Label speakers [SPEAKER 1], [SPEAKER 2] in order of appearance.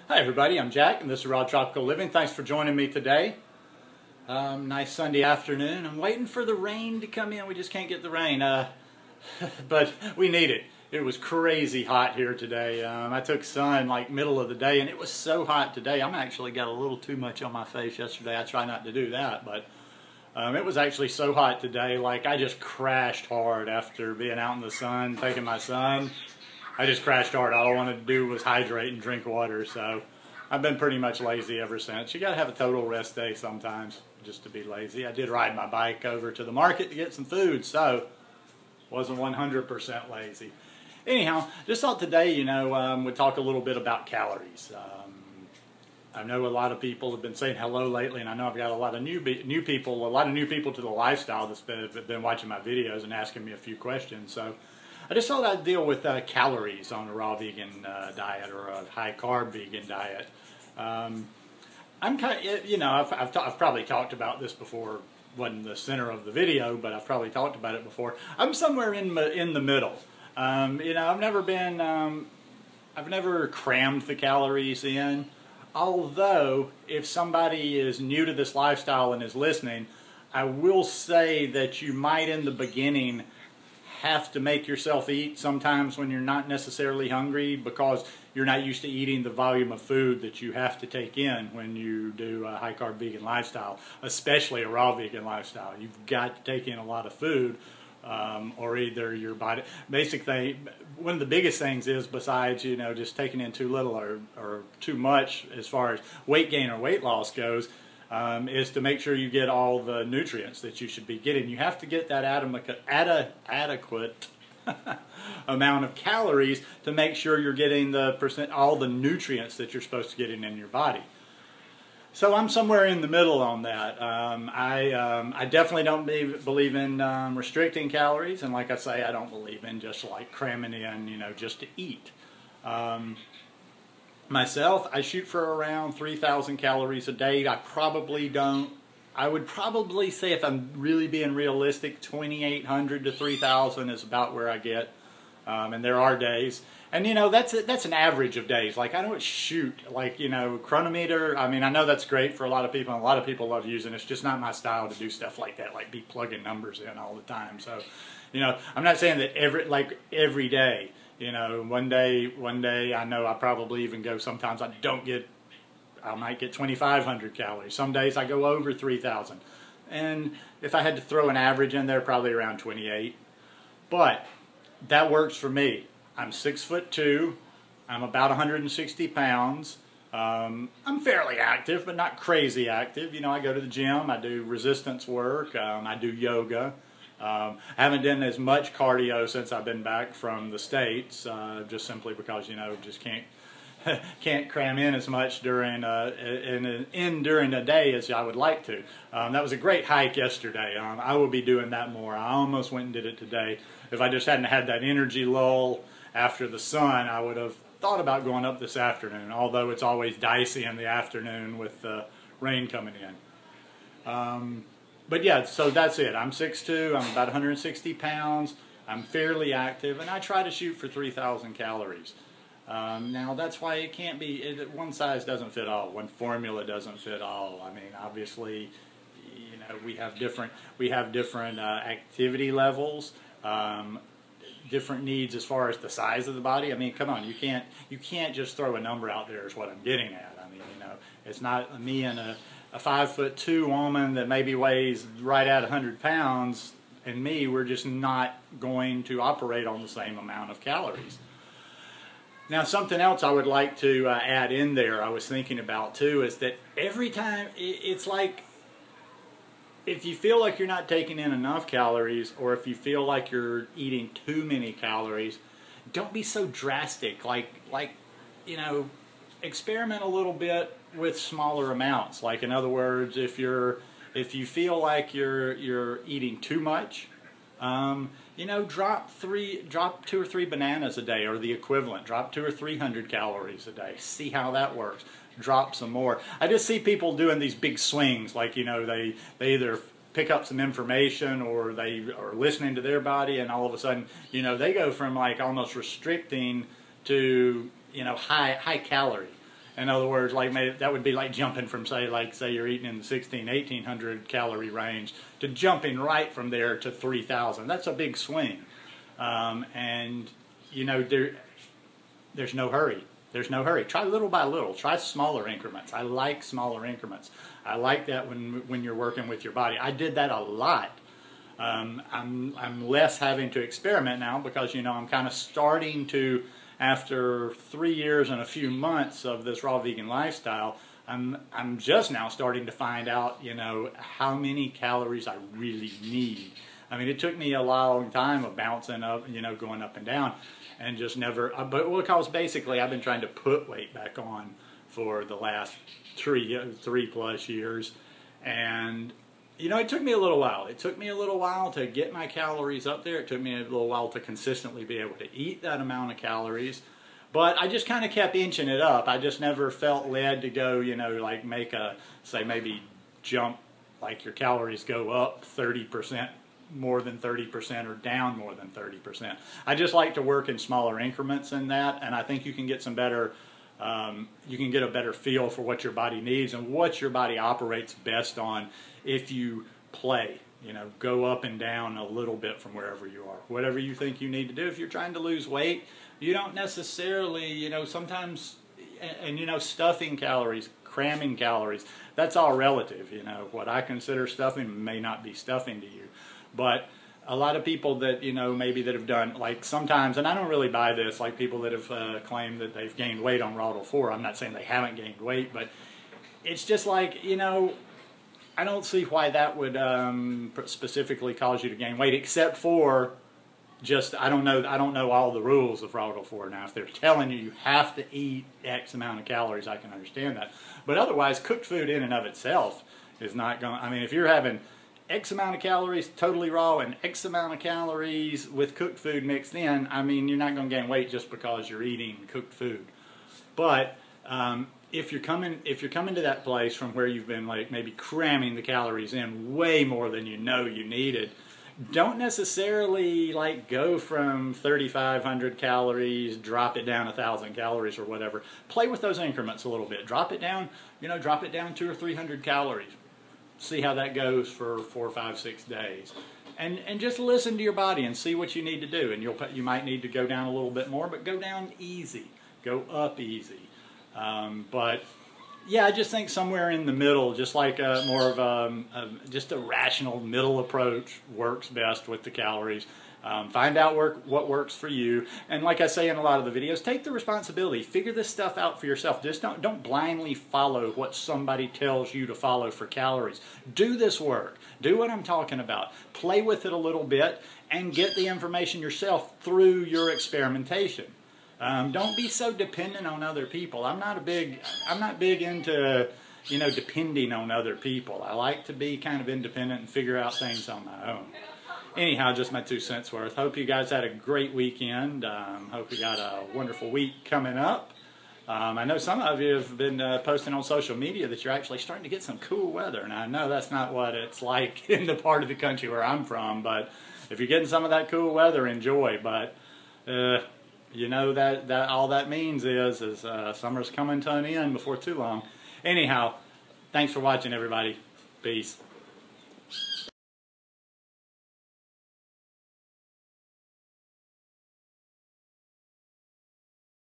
[SPEAKER 1] Hi everybody, I'm Jack and this is Raw Tropical Living. Thanks for joining me today. Nice Sunday afternoon. I'm waiting for the rain to come in. We just can't get the rain, but we need it. It was crazy hot here today. I took sun like middle of the day and it was so hot today. I'm actually got a little too much on my face yesterday. I try not to do that, but it was actually so hot today. Like I just crashed hard after being out in the sun, taking my sun. I just crashed hard. All I wanted to do was hydrate and drink water, so I've been pretty much lazy ever since. You got to have a total rest day sometimes just to be lazy. I did ride my bike over to the market to get some food, so wasn't 100% lazy. Anyhow, just thought today, we'd talk a little bit about calories. I know a lot of people have been saying hello lately, and I know I've got a lot of new people to the lifestyle that's been watching my videos and asking me a few questions. So I just thought I'd deal with calories on a raw vegan diet or a high carb vegan diet. I'm kind of, I've probably talked about this before. Wasn't the center of the video, but I've probably talked about it before. I'm somewhere in the middle. I've never crammed the calories in. Although, if somebody is new to this lifestyle and is listening, I will say that you might in the beginning have to make yourself eat sometimes when you're not necessarily hungry because you're not used to eating the volume of food that you have to take in when you do a high carb vegan lifestyle, especially a raw vegan lifestyle. You've got to take in a lot of food or either your body. Basically, one of the biggest things is besides, just taking in too little or too much as far as weight gain or weight loss goes, is to make sure you get all the nutrients that you should be getting. You have to get that adequate amount of calories to make sure you're getting all the nutrients that you're supposed to get in your body. So I'm somewhere in the middle on that. I definitely don't believe in restricting calories, and like I say, I don't believe in just like cramming in, just to eat. Myself, I shoot for around 3,000 calories a day. I would probably say, if I'm really being realistic, 2,800 to 3,000 is about where I get. And there are days, and that's an average of days. Like I don't shoot like chronometer. I mean, I know that's great for a lot of people, and a lot of people love using it. It's just not my style to do stuff like that, like be plugging numbers in all the time. So, I'm not saying that every day. One day I know I probably even go. Sometimes I might get 2,500 calories. Some days I go over 3,000, and if I had to throw an average in there, probably around 28. But that works for me. I'm 6'2". I'm about 160 pounds. I'm fairly active, but not crazy active. I go to the gym. I do resistance work. I do yoga. I haven't done as much cardio since I've been back from the States, just simply because just can't cram in as much during the day as I would like to. That was a great hike yesterday. I will be doing that more. I almost went and did it today. If I just hadn't had that energy lull after the sun, I would have thought about going up this afternoon, although it's always dicey in the afternoon with rain coming in. But yeah, so that's it. I'm 6'2", I'm about 160 pounds, I'm fairly active, and I try to shoot for 3,000 calories. Now that's why it can't be, one size doesn't fit all, one formula doesn't fit all. I mean, obviously, we have different activity levels, different needs as far as the size of the body. I mean, come on, you can't just throw a number out there is what I'm getting at. I mean, it's not me and a 5'2" woman that maybe weighs right at 100 pounds and me, we're just not going to operate on the same amount of calories. Now, something else I would like to add in there, I was thinking about too, is that every time, it's like, if you feel like you're not taking in enough calories, or if you feel like you're eating too many calories, don't be so drastic. Experiment a little bit with smaller amounts. Like, in other words, if you feel like you're eating too much, drop 2 or 3 bananas a day, or the equivalent. Drop 200 or 300 calories a day. See how that works. Drop some more. I just see people doing these big swings, like they either pick up some information or they are listening to their body, and all of a sudden they go from like almost restricting to high calorie. In other words, like that would be like jumping from say you're eating in the 1800 calorie range to jumping right from there to 3,000. That's a big swing, and you know there's no hurry. There's no hurry. Try little by little. Try smaller increments. I like smaller increments. I like that when you're working with your body. I did that a lot. I'm less having to experiment now because, you know, I'm kind of starting to, after 3 years and a few months of this raw vegan lifestyle, I'm just now starting to find out, you know, how many calories I really need. I mean, it took me a long time of bouncing up, you know, going up and down, and just never, but because basically I've been trying to put weight back on for the last three plus years, and you know, it took me a little while. It took me a little while to get my calories up there. It took me a little while to consistently be able to eat that amount of calories. But I just kind of kept inching it up. I just never felt led to go, you know, like make a, say maybe jump, like your calories go up 30%, more than 30%, or down more than 30%. I just like to work in smaller increments in that, and I think you can get some better, you can get a better feel for what your body needs and what your body operates best on if you play, you know, go up and down a little bit from wherever you are. Whatever you think you need to do. If you're trying to lose weight, you don't necessarily, you know, sometimes, and you know, stuffing calories, cramming calories, that's all relative. You know, what I consider stuffing may not be stuffing to you. But a lot of people that, you know, maybe that have done, like sometimes, and I don't really buy this, like people that have claimed that they've gained weight on Raw 4. I'm not saying they haven't gained weight, but it's just like, you know, I don't see why that would specifically cause you to gain weight, except for just, I don't know all the rules of Raw 4. Now, if they're telling you you have to eat X amount of calories, I can understand that. But otherwise, cooked food in and of itself is not going, I mean, if you're having X amount of calories totally raw and X amount of calories with cooked food mixed in, I mean, you're not going to gain weight just because you're eating cooked food. But if you're coming to that place from where you've been like maybe cramming the calories in way more than you know you needed, don't necessarily like go from 3,500 calories, drop it down 1,000 calories or whatever. Play with those increments a little bit. Drop it down, you know, drop it down 200 or 300 calories. See how that goes for 4, 5, 6 days, and just listen to your body and see what you need to do. And you might need to go down a little bit more, but go down easy, go up easy. But yeah, I just think somewhere in the middle, just like more of just a rational middle approach works best with the calories. Find out what works for you, and like I say in a lot of the videos, take the responsibility. Figure this stuff out for yourself. Just don't blindly follow what somebody tells you to follow for calories. Do this work. Do what I'm talking about. Play with it a little bit and get the information yourself through your experimentation. Don't be so dependent on other people. I'm not big into, you know, depending on other people. I like to be kind of independent and figure out things on my own. Anyhow, just my 2 cents worth. Hope you guys had a great weekend. Hope you got a wonderful week coming up. I know some of you have been posting on social media that you're actually starting to get some cool weather, and I know that's not what it's like in the part of the country where I'm from, but if you're getting some of that cool weather, enjoy. But you know that all that means is summer's coming to an end before too long. Anyhow, thanks for watching, everybody. Peace.